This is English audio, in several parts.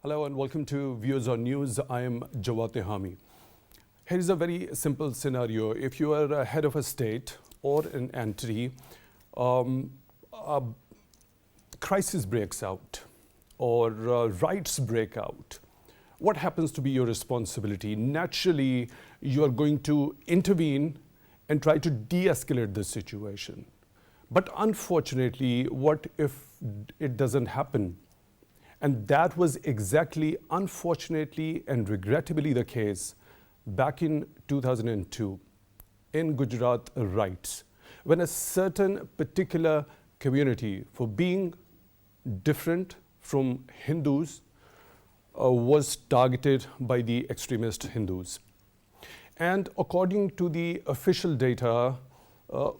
Hello and welcome to Views on News. I am Jawad Tehami. Here is a very simple scenario. If you are a head of a state or an entity, a crisis breaks out or riots break out, what happens to be your responsibility? Naturally, you are going to intervene and try to de-escalate the situation. But unfortunately, what if it doesn't happen? And that was exactly, unfortunately and regrettably the case back in 2002 in Gujarat riots, when a certain particular community, for being different from Hindus, was targeted by the extremist Hindus. And according to the official data,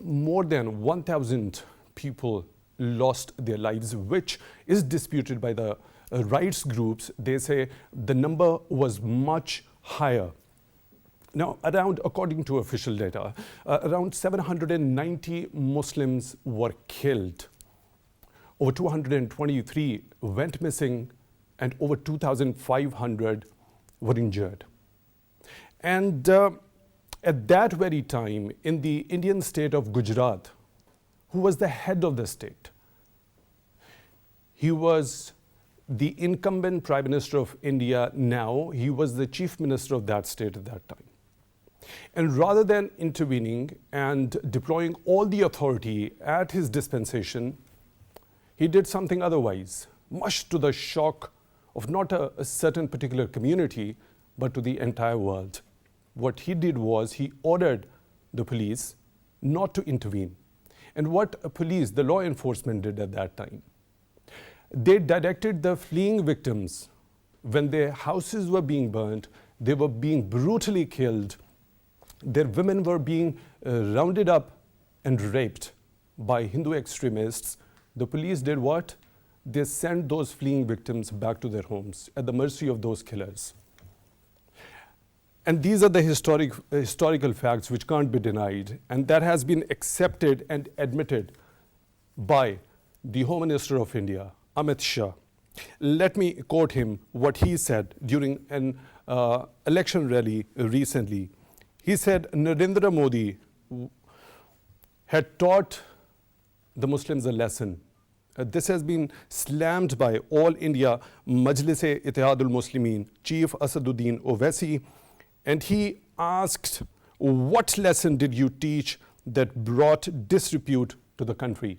more than 1,000 people lost their lives, which is disputed by the rights groups. They say the number was much higher. Now, according to official data, around 790 Muslims were killed. Over 223 went missing, and over 2,500 were injured. And at that very time, in the Indian state of Gujarat, who was the head of the state? He was the incumbent Prime Minister of India now. He was the Chief Minister of that state at that time. And rather than intervening and deploying all the authority at his dispensation, he did something otherwise, much to the shock of not a certain particular community, but to the entire world. What he did was he ordered the police not to intervene. And what police, the law enforcement, did at that time, they directed the fleeing victims, when their houses were being burnt, they were being brutally killed, their women were being rounded up and raped by Hindu extremists. The police did what? They sent those fleeing victims back to their homes at the mercy of those killers. And these are the historical facts which can't be denied. And that has been accepted and admitted by the Home Minister of India, Amit Shah. Let me quote him what he said during an election rally recently. He said Narendra Modi had taught the Muslims a lesson. This has been slammed by All India Majlis-e-Ittihad Muslimin, Chief Asaduddin Owaisi. And he asked, what lesson did you teach that brought disrepute to the country?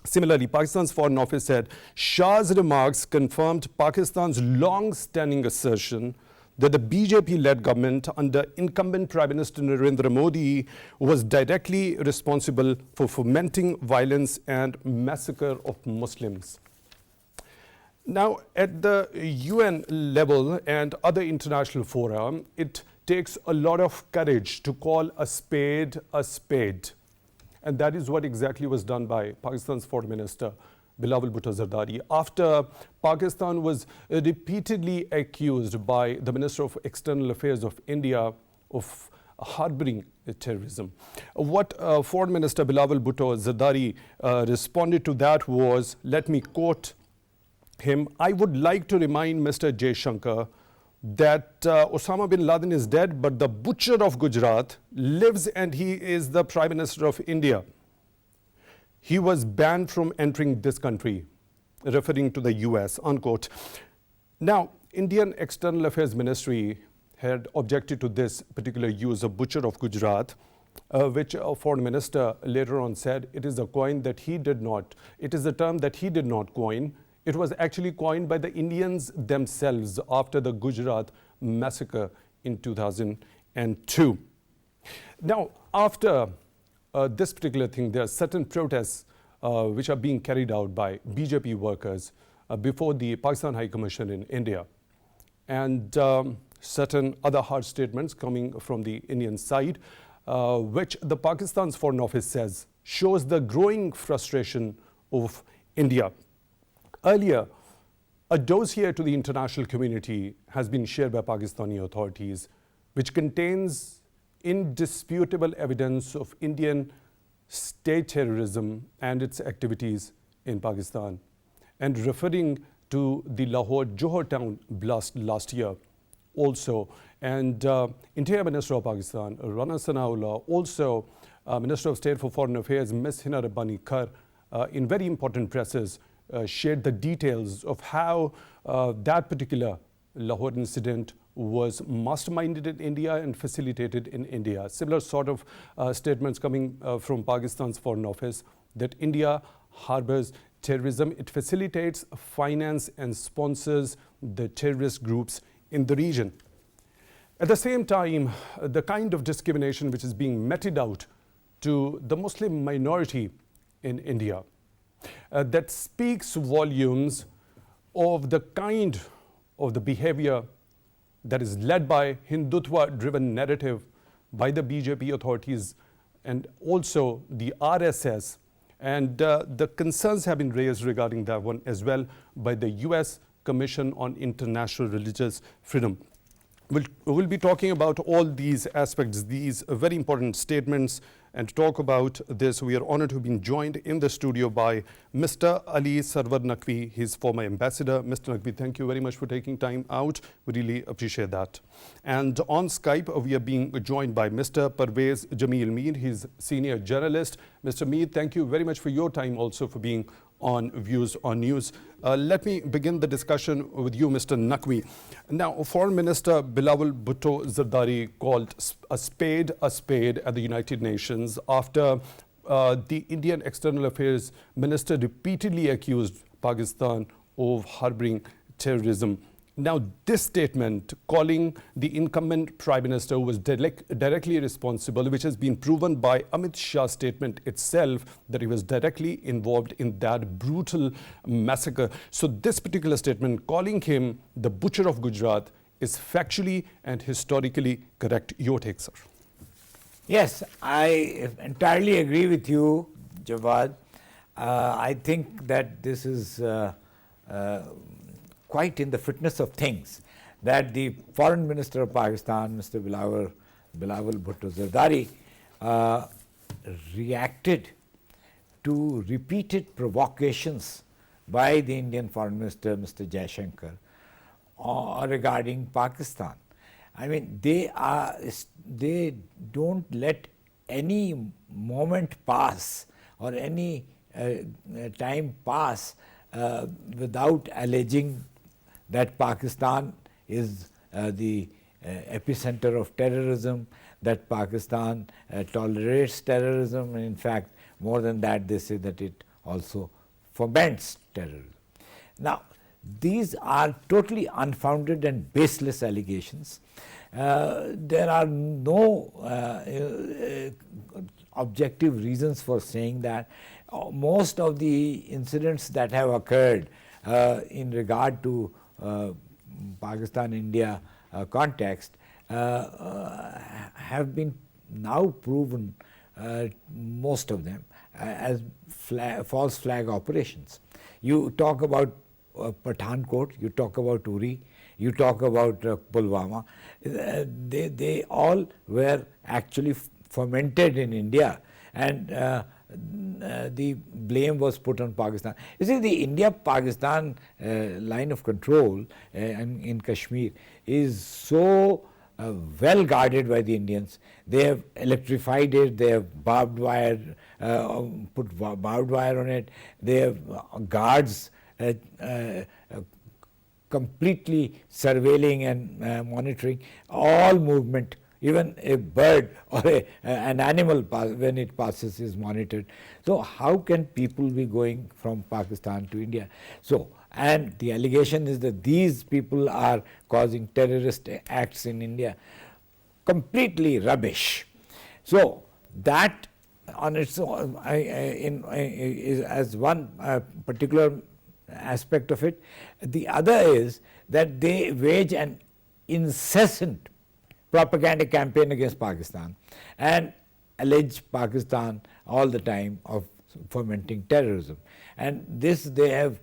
Similarly, Pakistan's Foreign Office said, Shah's remarks confirmed Pakistan's long-standing assertion that the BJP-led government under incumbent Prime Minister Narendra Modi was directly responsible for fomenting violence and massacre of Muslims. Now, at the UN level and other international fora, it takes a lot of courage to call a spade a spade. And that is what exactly was done by Pakistan's Foreign Minister Bilawal Bhutto Zardari, after Pakistan was repeatedly accused by the Minister of External Affairs of India of harboring terrorism. What Foreign Minister Bilawal Bhutto Zardari responded to that was, let me quote him, I would like to remind Mr. Jaishankar that Osama bin Laden is dead, but the butcher of Gujarat lives and he is the Prime Minister of India. He was banned from entering this country, referring to the US, unquote. Now, Indian External Affairs Ministry had objected to this particular use of butcher of Gujarat, which a foreign minister later on said it is a coin that he did not, it is a term that he did not coin. It was actually coined by the Indians themselves after the Gujarat massacre in 2002. Now, after this particular thing, there are certain protests which are being carried out by BJP workers before the Pakistan High Commission in India. And certain other harsh statements coming from the Indian side, which the Pakistan's Foreign Office says shows the growing frustration of India. Earlier, a dossier to the international community has been shared by Pakistani authorities, which contains indisputable evidence of Indian state terrorism and its activities in Pakistan. And referring to the Lahore-Johor town blast last year also. And Interior Minister of Pakistan, Rana Sanaullah, also Minister of State for Foreign Affairs, Ms. Hina Rabbani Kar, in very important presses, shared the details of how that particular Lahore incident was masterminded in India and facilitated in India. Similar sort of statements coming from Pakistan's Foreign Office that India harbors terrorism. It facilitates, finance and sponsors the terrorist groups in the region. At the same time, the kind of discrimination which is being meted out to the Muslim minority in India, that speaks volumes of the kind of the behavior that is led by Hindutva-driven narrative by the BJP authorities and also the RSS. And the concerns have been raised regarding that one as well by the US Commission on International Religious Freedom. We'll be talking about all these aspects, these very important statements, and to talk about this, we are honored to have been joined in the studio by Mr. Ali Sarwar Naqvi, his former ambassador. Mr. Naqvi, thank you very much for taking time out. We really appreciate that. And on Skype, we are being joined by Mr. Parvez Jamil Mead, he's senior journalist. Mr. Mead, thank you very much for your time also for being on Views on News. Let me begin the discussion with you, Mr. Naqvi. Now, Foreign Minister Bilawal Bhutto Zardari called a spade at the United Nations after the Indian External Affairs Minister repeatedly accused Pakistan of harboring terrorism. Now, this statement calling the incumbent Prime Minister who was directly responsible, which has been proven by Amit Shah's statement itself that he was directly involved in that brutal massacre. So this particular statement calling him the butcher of Gujarat is factually and historically correct. Your take, sir. Yes, I entirely agree with you, Jawad. I think that this is quite in the fitness of things that the Foreign Minister of Pakistan, Mr. Bilawal Bhutto Zardari, reacted to repeated provocations by the Indian Foreign Minister, Mr. Jaishankar, regarding Pakistan. I mean, they don't let any moment pass or any time pass without alleging that Pakistan is the epicenter of terrorism, that Pakistan tolerates terrorism, and in fact, more than that, they say that it also foments terrorism. Now, these are totally unfounded and baseless allegations. There are no objective reasons for saying that. Most of the incidents that have occurred in regard to Pakistan-India context have been now proven, most of them, as false flag operations. You talk about Pathankot, you talk about Uri, you talk about Pulwama, they all were actually fomented in India, and the blame was put on Pakistan. You see, the India-Pakistan line of control in Kashmir is so well guarded by the Indians. They have electrified it, they have barbed wire, put barbed wire on it, they have guards completely surveilling and monitoring all movement. Even a bird or an animal, when it passes, is monitored. So how can people be going from Pakistan to India? So, and the allegation is that these people are causing terrorist acts in India. Completely rubbish. So that on its own, is as one particular aspect of it. The other is that they wage an incessant propaganda campaign against Pakistan and allege Pakistan all the time of fomenting terrorism. And this they have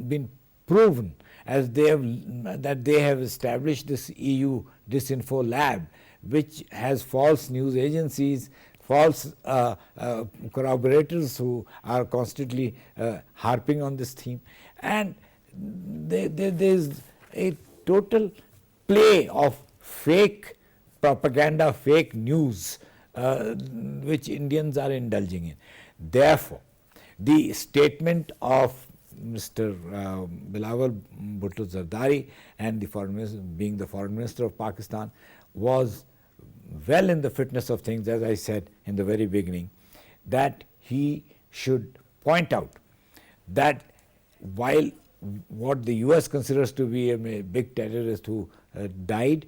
been proven as that they have established this EU Disinfo Lab, which has false news agencies, false corroborators who are constantly harping on this theme. And there's a total play of fake propaganda, fake news, which Indians are indulging in. Therefore, the statement of Mr. Bilawal Bhutto Zardari and the foreign minister, being the foreign minister of Pakistan, was well in the fitness of things, as I said in the very beginning, that he should point out that while what the US considers to be a big terrorist who died,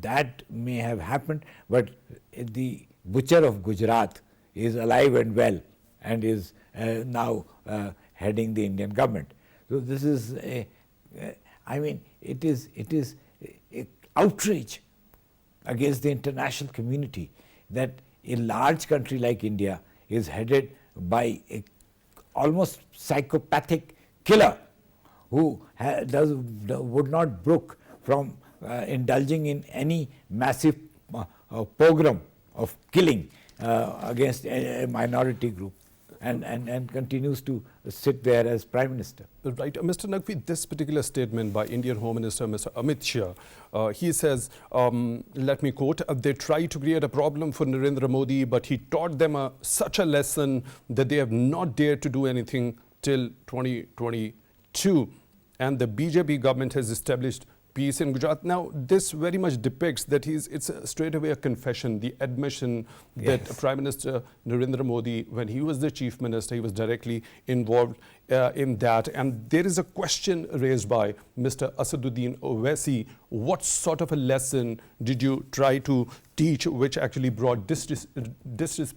that may have happened, but the butcher of Gujarat is alive and well and is now heading the Indian government. So this is I mean, it is a outrage against the international community that a large country like India is headed by a almost psychopathic killer who would not brook from indulging in any massive pogrom of killing against a minority group, and continues to sit there as Prime Minister. Right. Mr. Naqvi, this particular statement by Indian Home Minister Mr. Amit Shah, he says, let me quote, they try to create a problem for Narendra Modi, but he taught them such a lesson that they have not dared to do anything till 2022. And the BJP government has established peace in Gujarat. Now, this very much depicts that it's straight away a confession, the admission that Prime Minister Narendra Modi, when he was the Chief Minister, he was directly involved in that. And there is a question raised by Mr. Asaduddin Owaisi. What sort of a lesson did you try to teach which actually brought the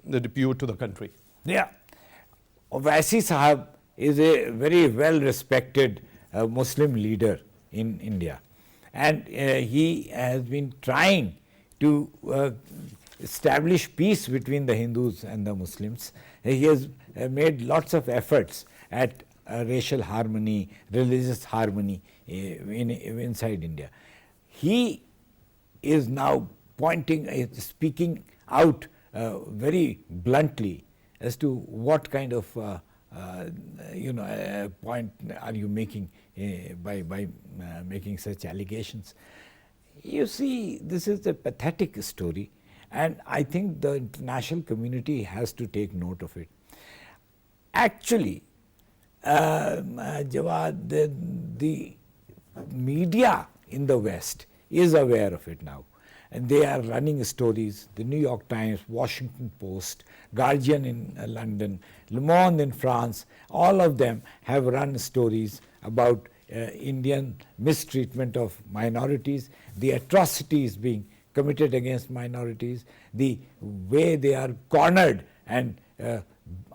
repute to the country? Yeah. Owaisi Sahab is a very well respected Muslim leader in India, and he has been trying to establish peace between the Hindus and the Muslims. He has made lots of efforts at racial harmony, religious harmony inside India. He is now speaking out very bluntly as to what kind of point are you making by making such allegations. You see, this is a pathetic story, and I think the international community has to take note of it. Actually, Jawad, the media in the West is aware of it now, and they are running stories. The New York Times, Washington Post, Guardian in London, Le Monde in France, all of them have run stories about Indian mistreatment of minorities, the atrocities being committed against minorities, the way they are cornered and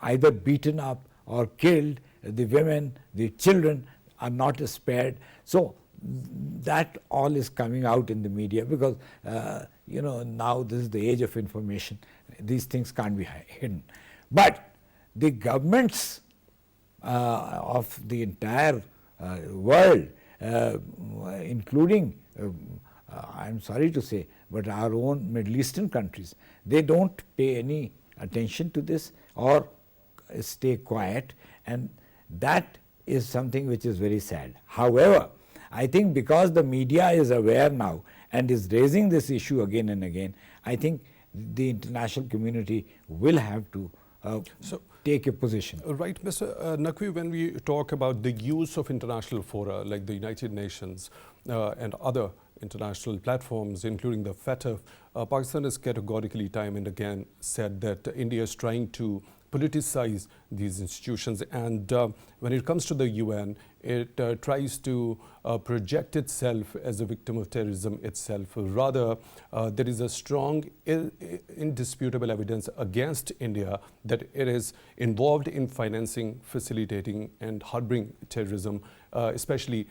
either beaten up or killed. The women, the children are not spared. So that all is coming out in the media because now this is the age of information. These things can't be hidden. But the governments of the entire world, including, I'm sorry to say, but our own Middle Eastern countries, they don't pay any attention to this or stay quiet, and that is something which is very sad. However, I think because the media is aware now and is raising this issue again and again, I think the international community will have to take a position. Right, Mr. Naqvi, when we talk about the use of international fora like the United Nations and other international platforms, including the FATF, Pakistan has categorically time and again said that India is trying to politicize these institutions, and when it comes to the UN, it tries to project itself as a victim of terrorism itself. Rather, there is a strong, indisputable evidence against India that it is involved in financing, facilitating and harboring terrorism, especially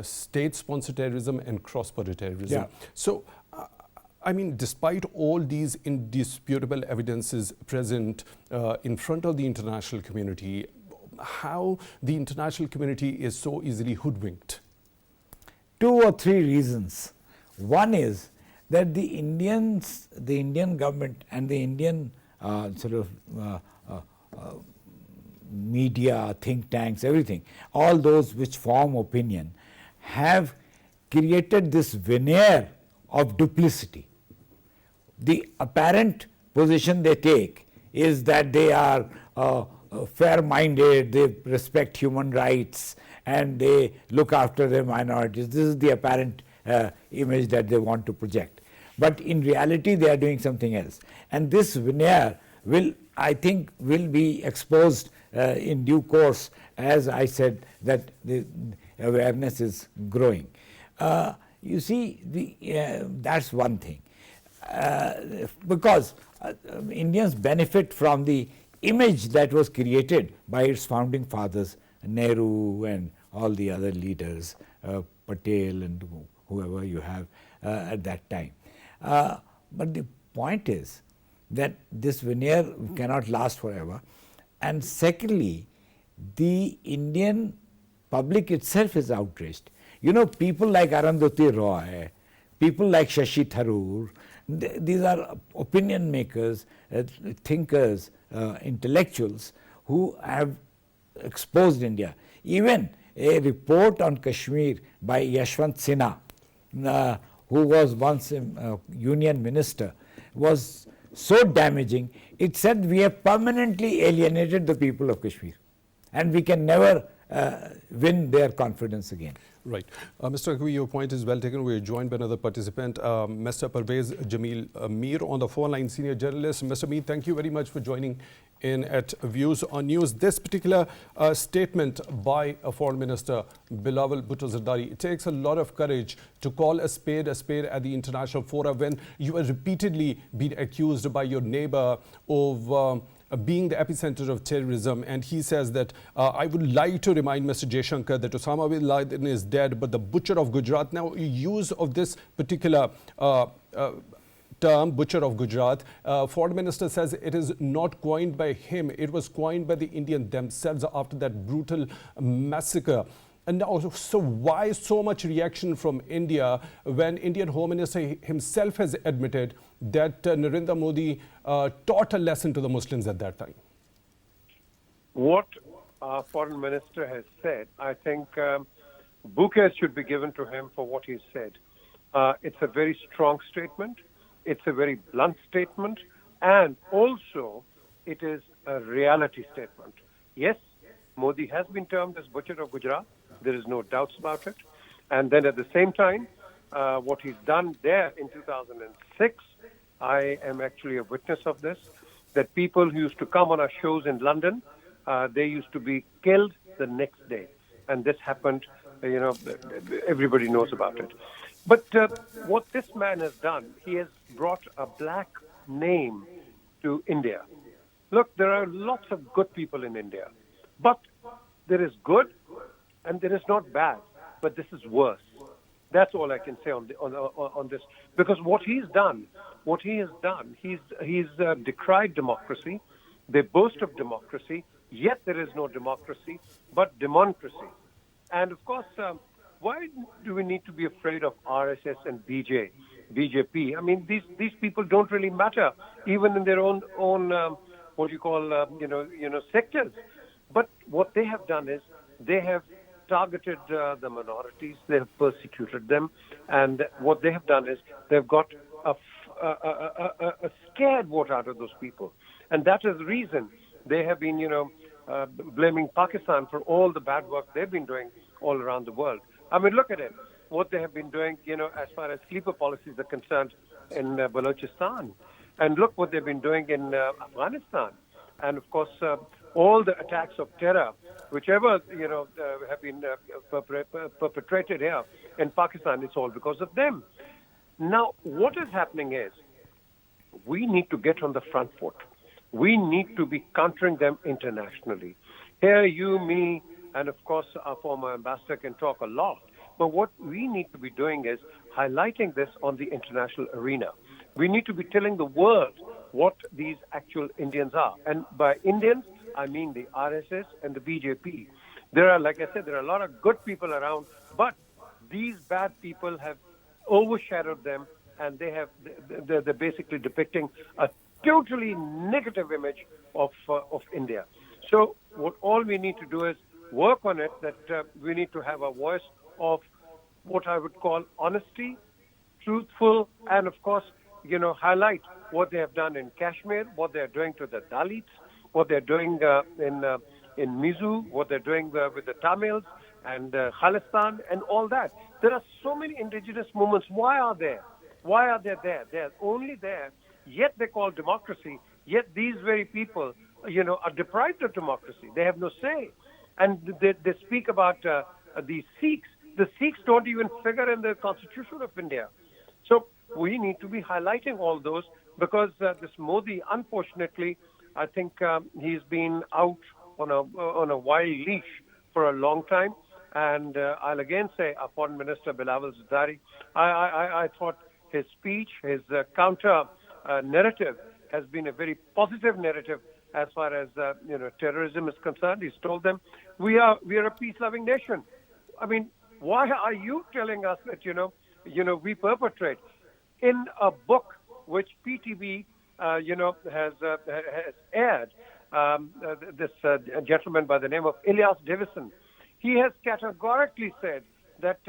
state-sponsored terrorism and cross-border terrorism. Yeah. So, I mean, despite all these indisputable evidences present in front of the international community, how the international community is so easily hoodwinked? 2 or 3 reasons. One is that the Indian government and the Indian media, think tanks, everything, all those which form opinion, have created this veneer of duplicity. The apparent position they take is that they are fair-minded, they respect human rights, and they look after their minorities. This is the apparent image that they want to project. But in reality, they are doing something else. And this veneer will, I think, will be exposed in due course, as I said, that the awareness is growing. You see, that's one thing. Because Indians benefit from the image that was created by its founding fathers, Nehru and all the other leaders, Patel and whoever you have at that time. But the point is that this veneer cannot last forever. And secondly, the Indian public itself is outraged. You know, people like Arundhati Roy, people like Shashi Tharoor, these are opinion makers, thinkers, intellectuals who have exposed India. Even a report on Kashmir by Yashwant Sinha, who was once a union minister, was so damaging. It said we have permanently alienated the people of Kashmir and we can never win their confidence again. Right. Mr. Naqvi, your point is well taken. We are joined by another participant, Mr. Parvez Jamil Mir on the phone line, senior journalist. Mr. Mir, thank you very much for joining in at Views on News. This particular statement by Foreign Minister Bilawal Bhutto Zardari, it takes a lot of courage to call a spade at the international fora when you are repeatedly being accused by your neighbor of being the epicenter of terrorism. And he says that I would like to remind Mr. Jaishankar that Osama bin Laden is dead, but the butcher of Gujarat. Now, use of this particular term, butcher of Gujarat, Foreign Minister says it is not coined by him. It was coined by the Indians themselves after that brutal massacre. And now, so why so much reaction from India when Indian Home Minister himself has admitted that Narendra Modi taught a lesson to the Muslims at that time? What our Foreign Minister has said, I think bouquets should be given to him for what he said. It's a very strong statement. It's a very blunt statement. And also, it is a reality statement. Yes, Modi has been termed as butcher of Gujarat. There is no doubts about it. And then at the same time, what he's done there in 2006, I am actually a witness of this, that people who used to come on our shows in London, they used to be killed the next day. And this happened, everybody knows about it. But what this man has done, he has brought a black name to India. Look, there are lots of good people in India. But there is good and there is not bad, but this is worse. That's all I can say on this. Because what he has done, he's decried democracy. They boast of democracy, yet there is no democracy, but democracy. And of course, why do we need to be afraid of RSS and BJP? I mean, these people don't really matter, even in their own sectors. But what they have done is they have targeted the minorities, they have persecuted them, and what they have done is they've got a scared vote out of those people. And that is the reason they have been, blaming Pakistan for all the bad work they've been doing all around the world. I mean, look at it, what they have been doing, as far as sleeper policies are concerned in Balochistan. And look what they've been doing in Afghanistan. And of course, all the attacks of terror, whichever have been perpetrated here in Pakistan, it's all because of them. Now, what is happening is we need to get on the front foot. We need to be countering them internationally. Here, you, me, and of course, our former ambassador can talk a lot. But what we need to be doing is highlighting this on the international arena. We need to be telling the world what these actual Indians are. And by Indians, I mean the RSS and the BJP. There are, like I said, there are a lot of good people around, but these bad people have overshadowed them, and they're basically depicting a totally negative image of India. So what all we need to do is work on it, that we need to have a voice of what I would call honesty, truthful, and of course, highlight what they have done in Kashmir, what they're doing to the Dalits, what they're doing in Mizu, what they're doing with the Tamils and Khalistan and all that. There are so many indigenous movements. Why are they there? They're only there, yet they call democracy, yet these very people, are deprived of democracy. They have no say. And they speak about the Sikhs. The Sikhs don't even figure in the Constitution of India. So we need to be highlighting all those, because this Modi, unfortunately, I think he's been out on a wild leash for a long time. And I'll again say, our Foreign Minister Bilawal Bhutto, I thought his speech, his counter narrative has been a very positive narrative as far as terrorism is concerned. He's told them we are a peace-loving nation. I mean, why are you telling us that we perpetrate? In a book which PTV has aired, this gentleman by the name of Ilyas Davison, he has categorically said that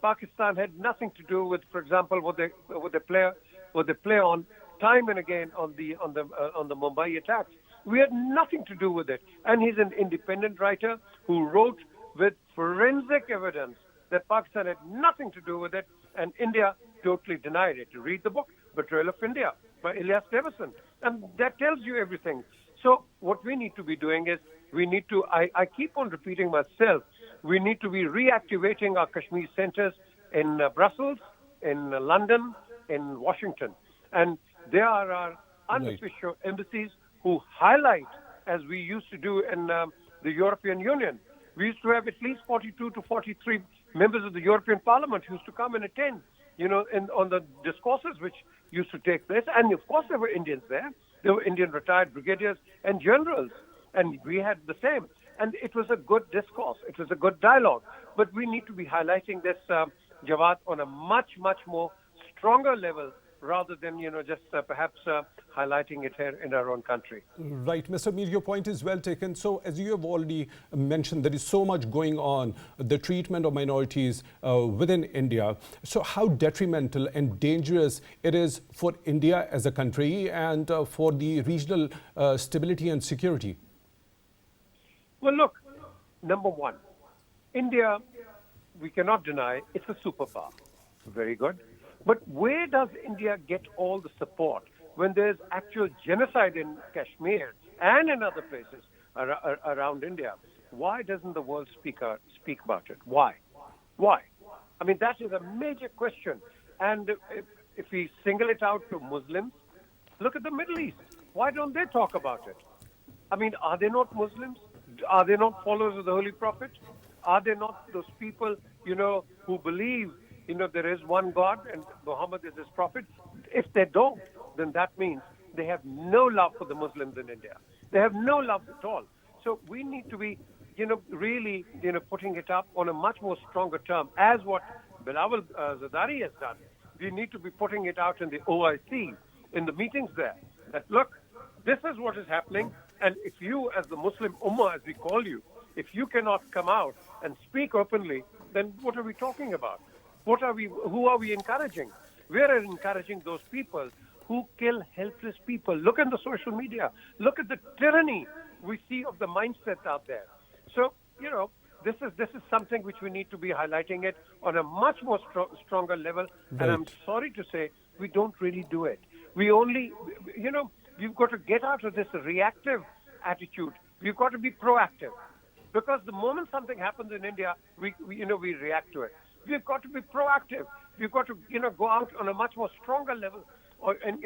Pakistan had nothing to do with, for example, what they play on time and again on the Mumbai attacks. We had nothing to do with it. And he's an independent writer who wrote with forensic evidence that Pakistan had nothing to do with it, and India totally denied it. You read the book, Betrayal of India, by Ilyas Davison, and that tells you everything. So what we need to be doing is, we need to, I keep on repeating myself, we need to be reactivating our Kashmir centers in Brussels, in London, in Washington. And there are our unofficial embassies who highlight, as we used to do in the European Union. We used to have at least 42 to 43 members of the European Parliament who used to come and attend, on the discourses which used to take place. And of course there were Indians there. There were Indian retired brigadiers and generals. And we had the same. And it was a good discourse. It was a good dialogue. But we need to be highlighting this, Jawad, on a much, much more stronger level, rather than, just perhaps highlighting it here in our own country. Right. Mr. Mir, your point is well taken. So as you have already mentioned, there is so much going on, the treatment of minorities within India. So how detrimental and dangerous it is for India as a country and for the regional stability and security? Well, look, number one, India, we cannot deny, it's a superpower. Very good. But where does India get all the support when there's actual genocide in Kashmir and in other places around India? Why doesn't the world speak about it? Why? I mean, that is a major question. And if we single it out to Muslims, look at the Middle East. Why don't they talk about it? I mean, are they not Muslims? Are they not followers of the Holy Prophet? Are they not those people, who believe, there is one God and Muhammad is his prophet? If they don't, then that means they have no love for the Muslims in India. They have no love at all. So we need to be, really, putting it up on a much more stronger term, as what Bilawal Bhutto has done. We need to be putting it out in the OIC, in the meetings there, that look, this is what is happening. And if you, as the Muslim Ummah, as we call you, if you cannot come out and speak openly, then what are we talking about? Who are we encouraging? We are encouraging those people who kill helpless people. Look at the social media. Look at the tyranny we see of the mindset out there. So, this is something which we need to be highlighting it on a much more stronger level. Right. And I'm sorry to say, we don't really do it. We only, we've got to get out of this reactive attitude. We've got to be proactive. Because the moment something happens in India, we react to it. We've got to be proactive. We've got to, go out on a much more stronger level, and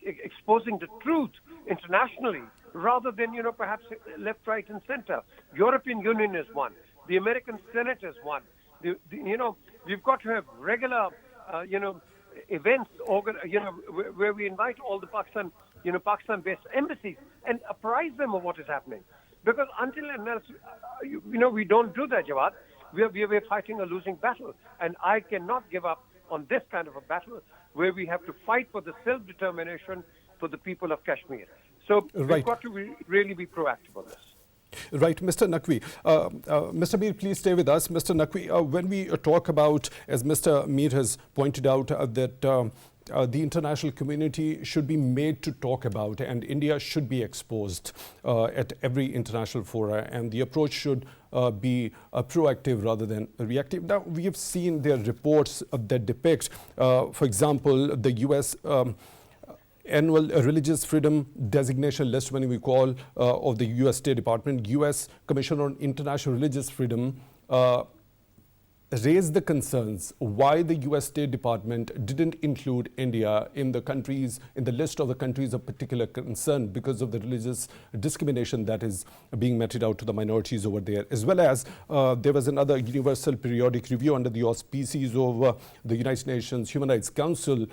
exposing the truth internationally, rather than, perhaps left, right, and center. European Union is one. The American Senate is one. We've got to have regular, events, where we invite all the Pakistan-based embassies and apprise them of what is happening. Because until unless, we don't do that, Jawad, we're fighting a losing battle. And I cannot give up on this kind of a battle where we have to fight for the self-determination for the people of Kashmir. So Right. we've got to really be proactive on this. Right, Mr. Naqvi. Mr. Mir, please stay with us. Mr. Naqvi, when we talk about, as Mr. Mir has pointed out, that the international community should be made to talk about, and India should be exposed at every international fora, and the approach should be proactive rather than reactive. Now, we have seen their reports that depict, for example, the U.S. Annual religious freedom designation list, when we call, of the U.S. State Department. U.S. Commission on International Religious Freedom raised the concerns why the U.S. State Department didn't include India in the countries, in the list of the countries of particular concern because of the religious discrimination that is being meted out to the minorities over there. As well as there was another universal periodic review under the auspices of the United Nations Human Rights Council,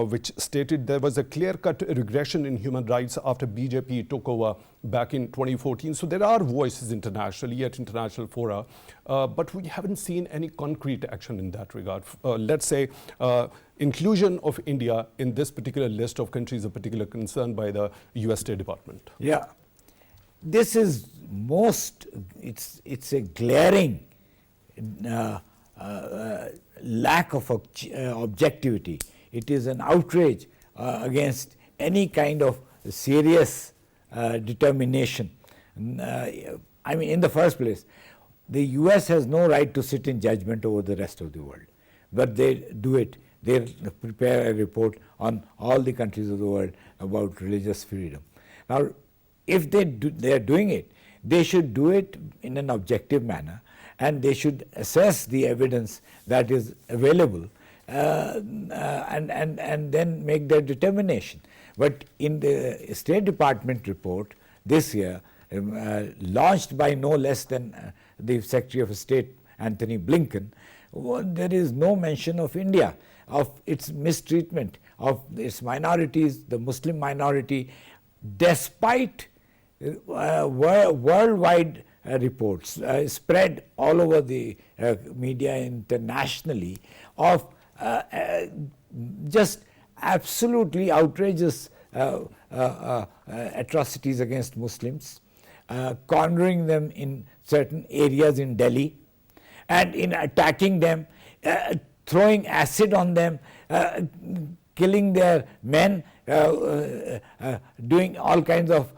which stated there was a clear-cut regression in human rights after BJP took over back in 2014. So there are voices internationally at international fora, but we haven't seen any concrete action in that regard. Let's say inclusion of India in this particular list of countries of particular concern by the US State Department. Yeah, this is it's a glaring lack of objectivity. It is an outrage against any kind of serious determination. I mean, in the first place, the US has no right to sit in judgment over the rest of the world, but they do it. They prepare a report on all the countries of the world about religious freedom. Now, if they are doing it, they should do it in an objective manner, and they should assess the evidence that is available and then make their determination. But in the State Department report this year, launched by no less than the Secretary of State Anthony Blinken, there is no mention of India, of its mistreatment of its minorities, the Muslim minority, despite worldwide reports spread all over the media internationally of just absolutely outrageous atrocities against Muslims, cornering them in certain areas in Delhi, and in attacking them, throwing acid on them, killing their men, doing all kinds of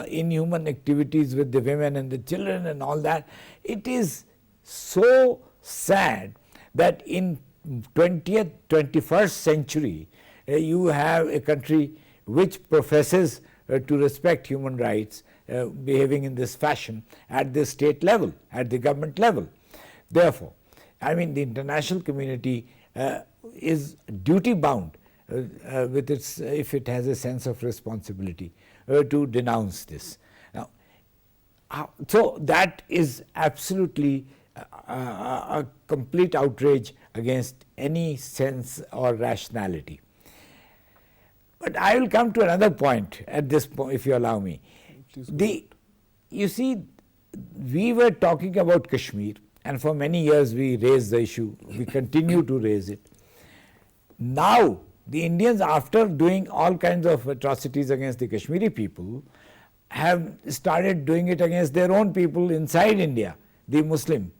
inhuman activities with the women and the children and all that. It is so sad that in 20th, 21st century, you have a country which professes to respect human rights behaving in this fashion at the state level, at the government level. Therefore, I mean, the international community is duty bound with its, if it has a sense of responsibility, to denounce this. Now, so that is absolutely a complete outrage against any sense or rationality. But I will come to another point at this point, if you allow me. You see, we were talking about Kashmir, and for many years we raised the issue. We continue to raise it. Now, the Indians, after doing all kinds of atrocities against the Kashmiri people, have started doing it against their own people inside India, the Muslim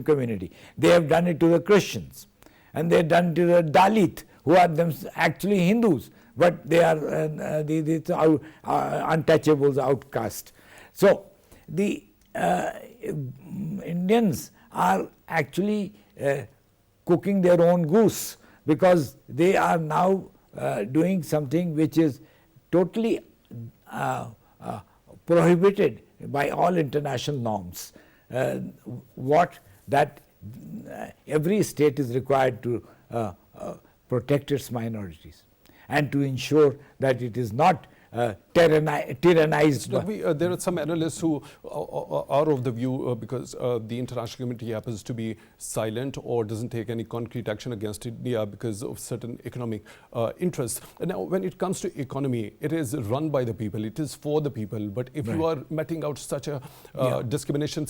community. They have done it to the Christians, and they have done it to the Dalit, who are actually Hindus, but they are untouchables, outcast. So the Indians are actually cooking their own goose, because they are now doing something which is totally prohibited by all international norms. What that every state is required to protect its minorities and to ensure that it is not tyrannized. There are some analysts who are of the view, because the international community happens to be silent or doesn't take any concrete action against India because of certain economic interests. And now, when it comes to economy, it is run by the people, it is for the people. But if you are meting out such a discrimination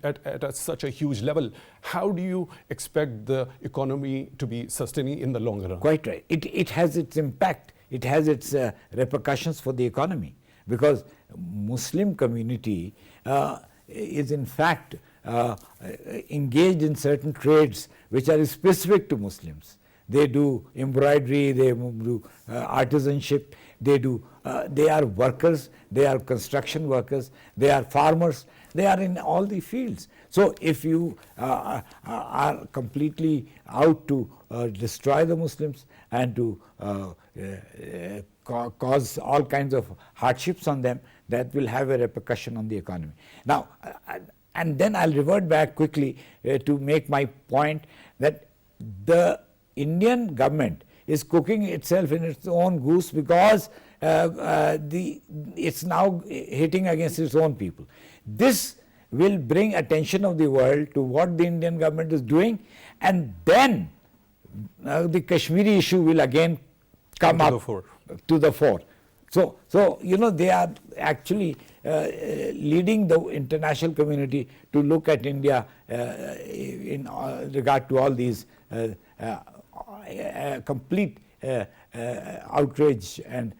at such a huge level, how do you expect the economy to be sustaining in the long run? Quite right. It has its impact. It has its repercussions for the economy. because Muslim community is in fact engaged in certain trades which are specific to Muslims. They do embroidery, they do artisanship, they are workers, they are construction workers, they are farmers, they are in all the fields. So if you are completely out to destroy the Muslims and to cause all kinds of hardships on them, that will have a repercussion on the economy. Now, and then I'll revert back quickly to make my point that the Indian government is cooking itself in its own goose, because it's now hitting against its own people. This will bring attention of the world to what the Indian government is doing, and then the Kashmiri issue will again come up to the fore. So you know, they are actually leading the international community to look at India in regard to all these complete outrage and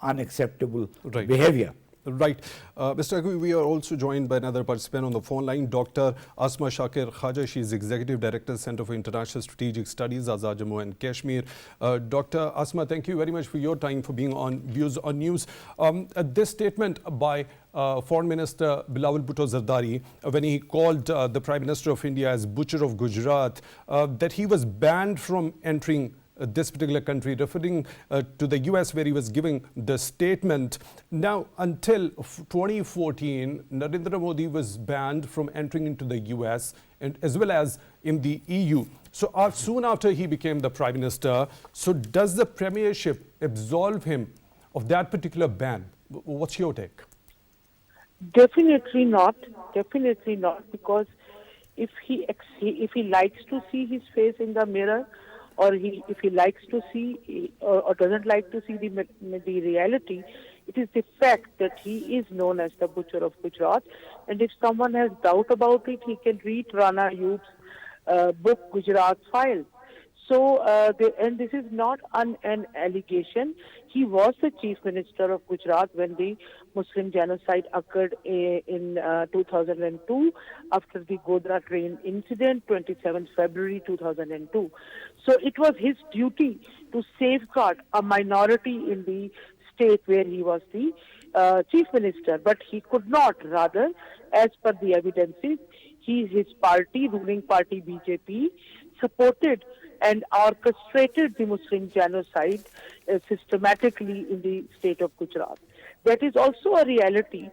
unacceptable behavior. Right. Mr. Naqvi, we are also joined by another participant on the phone line, Dr. Asma Shakir Khawaja. She is Executive Director, Center for International Strategic Studies, Azad Jammu and Kashmir. Dr. Asma, thank you very much for your time, for being on Views on News. This statement by Foreign Minister Bilawal Bhutto Zardari, when he called the Prime Minister of India as Butcher of Gujarat, that he was banned from entering this particular country, referring to the US, where he was giving the statement. Now, until 2014, Narendra Modi was banned from entering into the US and as well as in the EU. So soon after he became the Prime Minister, so does the Premiership absolve him of that particular ban? What's your take? Definitely not. Definitely not, because if he likes to see his face in the mirror, or if he likes to see or doesn't like to see the reality, it is the fact that he is known as the Butcher of Gujarat. And if someone has doubt about it, he can read Rana Ayub's book Gujarat Files. So, and this is not an allegation. He was the Chief Minister of Gujarat when the Muslim genocide occurred in 2002 after the Godhra train incident, 27 February 2002. So it was his duty to safeguard a minority in the state where he was the Chief Minister. But he could not, rather, as per the evidences, his party, ruling party BJP, supported and orchestrated the Muslim genocide systematically in the state of Gujarat. That is also a reality.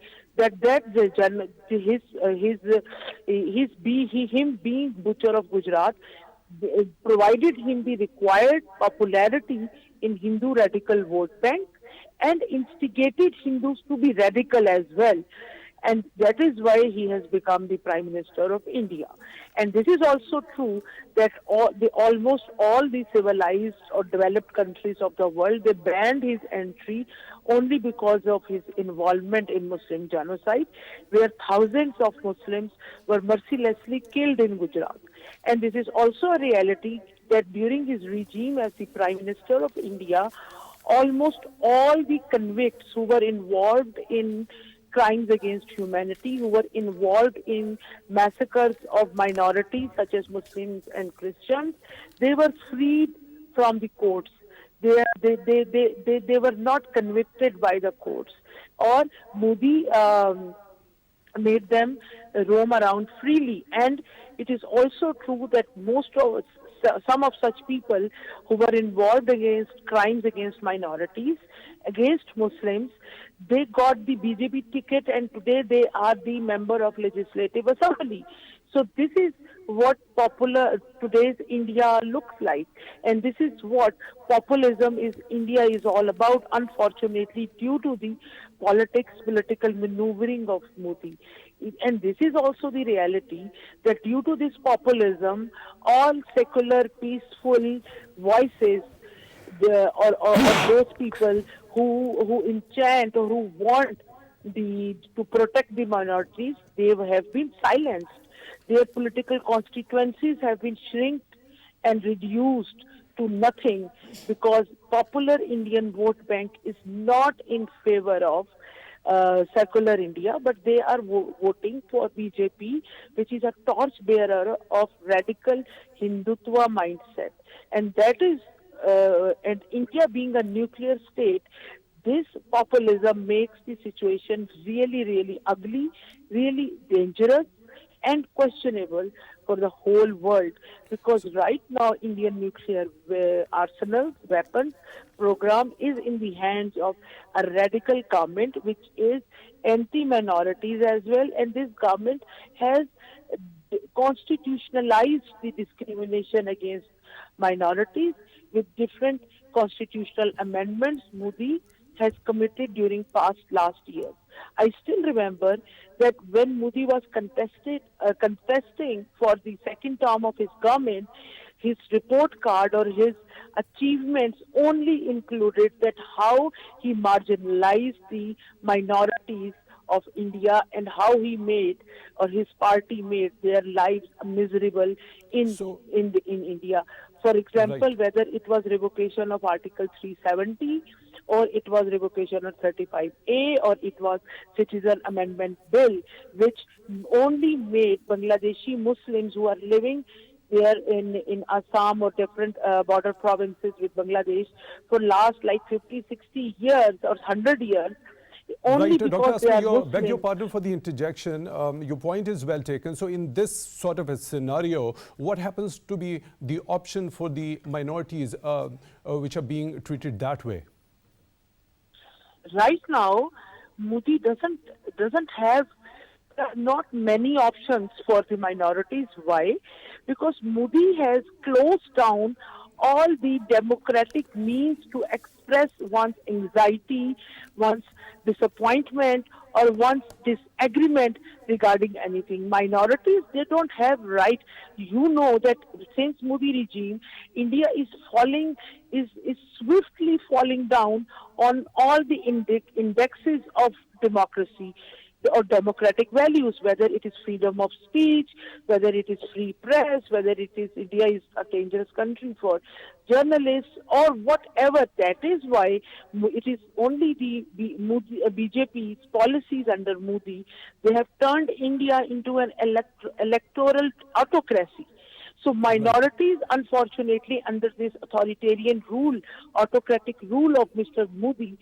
Him being Butcher of Gujarat provided him the required popularity in Hindu radical vote bank and instigated Hindus to be radical as well. And that is why he has become the Prime Minister of India. And this is also true that almost all the civilized or developed countries of the world, they banned his entry only because of his involvement in Muslim genocide, where thousands of Muslims were mercilessly killed in Gujarat. And this is also a reality that during his regime as the Prime Minister of India, almost all the convicts who were involved in crimes against humanity, who were involved in massacres of minorities such as Muslims and Christians, they were freed from the courts. They were not convicted by the courts. Or Modi made them roam around freely. And it is also true that some of such people who were involved against crimes against minorities, against Muslims, they got the BJP ticket and today they are the member of Legislative Assembly. So this is what today's India looks like. And this is what populism India is all about, unfortunately, due to the political maneuvering of Modi. And this is also the reality that due to this populism, all secular, peaceful voices or those people who enchant or who want to protect the minorities, they have been silenced. Their political constituencies have been shrinked and reduced to nothing, because popular Indian vote bank is not in favor of secular India, but they are voting for BJP, which is a torch bearer of radical Hindutva mindset. And that is, and India being a nuclear state, this populism makes the situation really, really ugly, really dangerous, and questionable for the whole world, because right now Indian nuclear arsenal weapons program is in the hands of a radical government which is anti-minorities as well, and this government has constitutionalized the discrimination against minorities with different constitutional amendments Modi has committed during last years. I still remember that when Modi was contesting for the second term of his government, his report card or his achievements only included that how he marginalized the minorities of India and how he made, or his party made, their lives miserable in India. For example, whether it was revocation of Article 370, or it was revocation of 35A, or it was Citizen Amendment Bill, which only made Bangladeshi Muslims who are living there in Assam or different border provinces with Bangladesh for last like 50, 60 years or 100 years, only Right, because Dr. they Asma, are beg your Muslims. pardon for the interjection. Your point is well taken. So in this sort of a scenario, what happens to be the option for the minorities which are being treated that way? Right now, Modi doesn't have not many options for the minorities. Why? Because Modi has closed down all the democratic means to express one's anxiety, one's disappointment, or one's disagreement regarding anything. Minorities, they don't have right. You know that since Modi regime, India is swiftly falling down on all the indexes of democracy or democratic values, whether it is freedom of speech, whether it is free press, whether it is India is a dangerous country for journalists, or whatever. That is why it is only the BJP's policies under Modi. They have turned India into an electoral autocracy. So minorities, unfortunately, under this authoritarian rule, autocratic rule of Mr. Modi,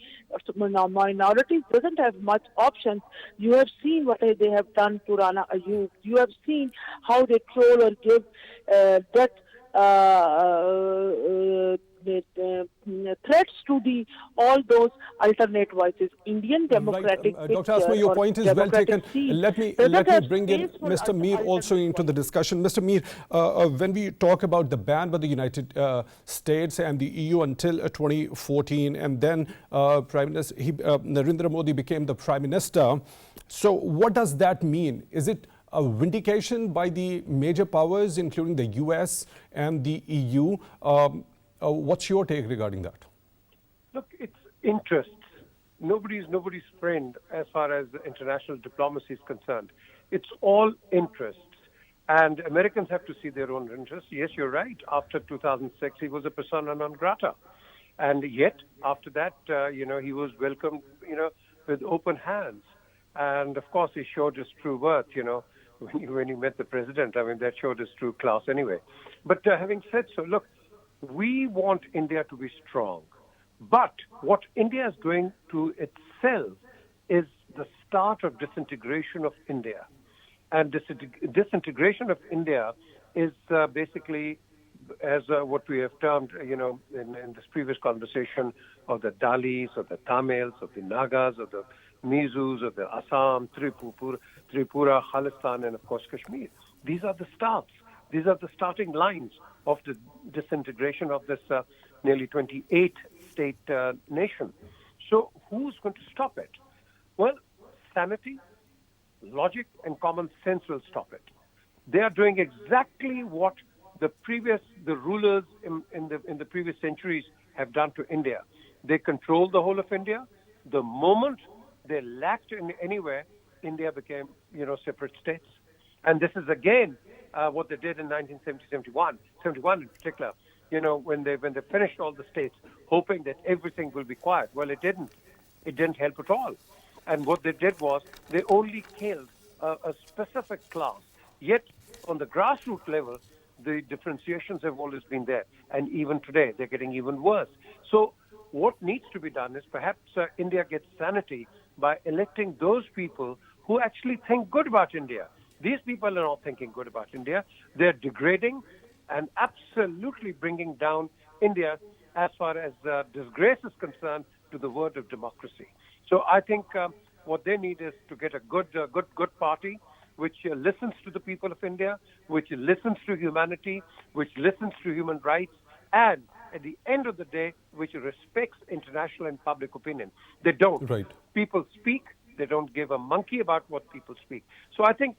minorities doesn't have much options. You have seen what they have done to Rana Ayub. You have seen how they troll or give death threats to all those alternate voices. Indian democratic Right. Dr. Asma, your point is well taken. Let me bring in Mr. Mir also into the discussion. Mr. Mir, when we talk about the ban by the United States and the EU until 2014, and then Prime Minister Narendra Modi became the Prime Minister. So what does that mean? Is it a vindication by the major powers, including the US and the EU? What's your take regarding that? Look, it's interests. Nobody's friend as far as international diplomacy is concerned. It's all interests. And Americans have to see their own interests. Yes, you're right. After 2006, he was a persona non grata. And yet, after that, he was welcomed, with open hands. And of course, he showed his true worth, when he met the president. I mean, that showed his true class anyway. But having said so, look, we want India to be strong. But what India is doing to itself is the start of disintegration of India. And disintegration of India is basically, as what we have termed, in this previous conversation, of the Dalis, of the Tamils, of the Nagas, of the Mizus, of the Assam, Tripura, Khalistan, and of course Kashmir. These are the starts. These are the starting lines of the disintegration of this nearly 28-state nation. So who's going to stop it? Well, sanity, logic, and common sense will stop it. They are doing exactly what the rulers in the previous centuries have done to India. They controlled the whole of India. The moment they lacked in anywhere, India became, separate states. And this is again what they did in 1970, 71 in particular, when they finished all the states, hoping that everything will be quiet. Well, it didn't. It didn't help at all. And what they did was they only killed a specific class. Yet, on the grassroots level, the differentiations have always been there. And even today, they're getting even worse. So what needs to be done is perhaps India gets sanity by electing those people who actually think good about India. These people are not thinking good about India. They're degrading and absolutely bringing down India as far as disgrace is concerned to the word of democracy. So I think what they need is to get a good party which listens to the people of India, which listens to humanity, which listens to human rights, and at the end of the day, which respects international and public opinion. They don't. Right. People speak. They don't give a monkey about what people speak. So I think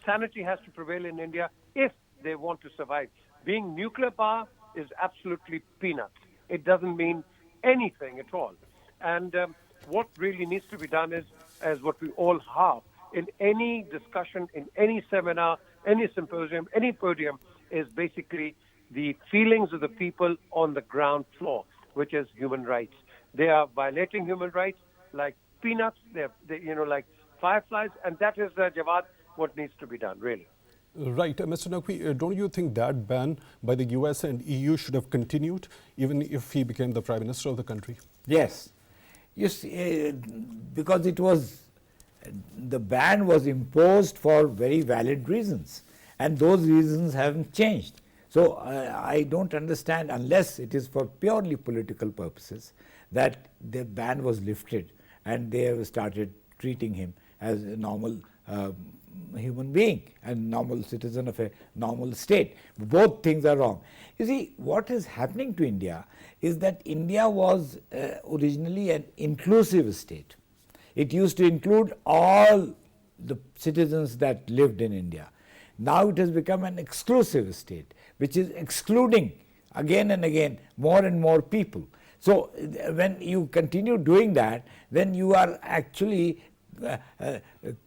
sanity has to prevail in India if they want to survive. Being nuclear power is absolutely peanuts. It doesn't mean anything at all. And what really needs to be done is, as what we all have in any discussion, in any seminar, any symposium, any podium, is basically the feelings of the people on the ground floor, which is human rights. They are violating human rights like peanuts, they like fireflies, and that is, Jawad, what needs to be done, really. Right. Mr. Naqvi, don't you think that ban by the US and EU should have continued even if he became the Prime Minister of the country? Yes. You see, because the ban was imposed for very valid reasons, and those reasons haven't changed. So I don't understand, unless it is for purely political purposes, that the ban was lifted and they have started treating him as a normal human being and normal citizen of a normal state. Both things are wrong. You see, what is happening to India is that India was originally an inclusive state. It used to include all the citizens that lived in India. Now it has become an exclusive state, which is excluding again and again more and more people. So when you continue doing that, then you are actually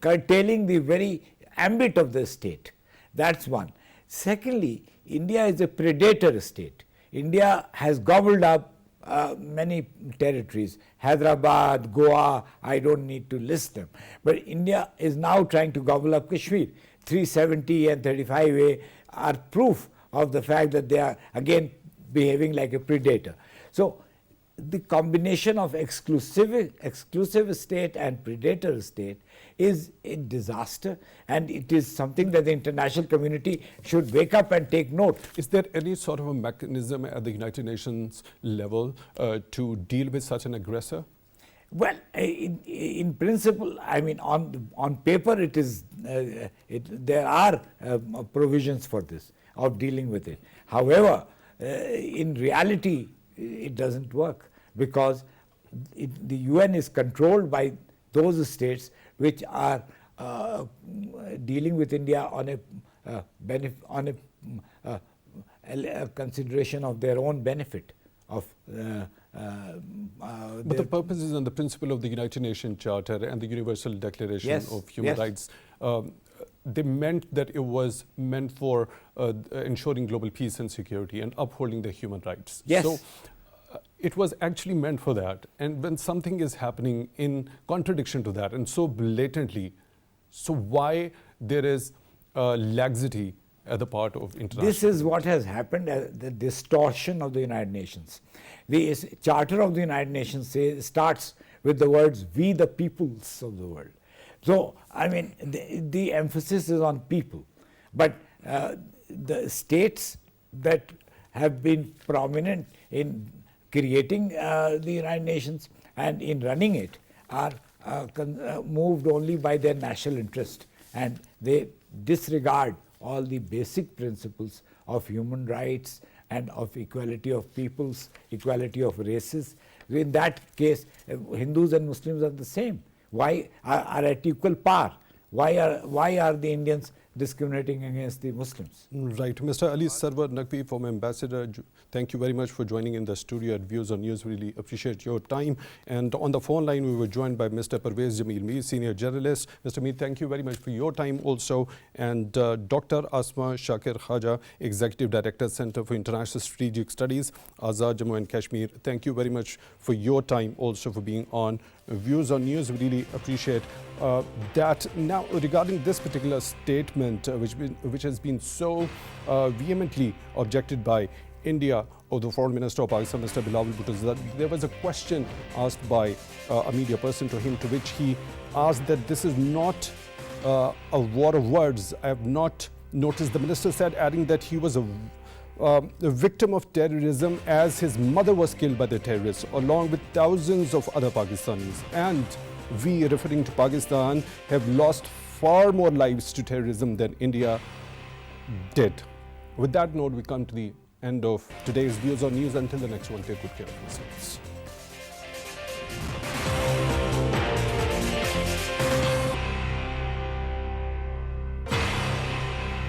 curtailing the very ambit of the state. That's one. Secondly, India is a predator state. India has gobbled up many territories, Hyderabad, Goa, I don't need to list them. But India is now trying to gobble up Kashmir. 370 and 35A are proof of the fact that they are again behaving like a predator. So the combination of exclusive state and predator state is a disaster, and it is something that the international community should wake up and take note. Is there any sort of a mechanism at the United Nations level to deal with such an aggressor? Well, in principle, I mean, on paper, it is there are provisions for this, of dealing with it. However, in reality, it doesn't work, because the UN is controlled by those states which are dealing with India on a consideration of their own benefit. But the purposes and the principle of the United Nations Charter and the Universal Declaration of Human Rights, they meant that it was meant for ensuring global peace and security and upholding the human rights. Yes. So it was actually meant for that. And when something is happening in contradiction to that and so blatantly, so why there is laxity at the part of international? This is what has happened, the distortion of the United Nations. The Charter of the United Nations starts with the words, "We the peoples of the world." So, I mean, the emphasis is on people. But the states that have been prominent in creating the United Nations and in running it are moved only by their national interest, and they disregard all the basic principles of human rights and of equality of peoples, equality of races. In that case, Hindus and Muslims are the same. Why are at equal par? Why are the Indians discriminating against the Muslims. Right. Mr. Ali Sarwar Naqvi, former ambassador, thank you very much for joining in the studio at Views on News. Really appreciate your time. And on the phone line, we were joined by Mr. Parvez Jamil, senior journalist. Mr. Mir, thank you very much for your time also. And Dr. Asma Shakir Khawaja, Executive Director, Center for International Strategic Studies, Azad, Jammu and Kashmir. Thank you very much for your time also for being on Views on News. We really appreciate that. Now, regarding this particular statement, which has been so vehemently objected by India or the Foreign Minister of Pakistan, Mr. Bilawal Bhutto, that there was a question asked by a media person to him, to which he asked that this is not a war of words. I have not noticed, the minister said, adding that he was a victim of terrorism as his mother was killed by the terrorists, along with thousands of other Pakistanis. And we, referring to Pakistan, have lost far more lives to terrorism than India did. With that note, we come to the end of today's Views on News. Until the next one, take good care of yourselves.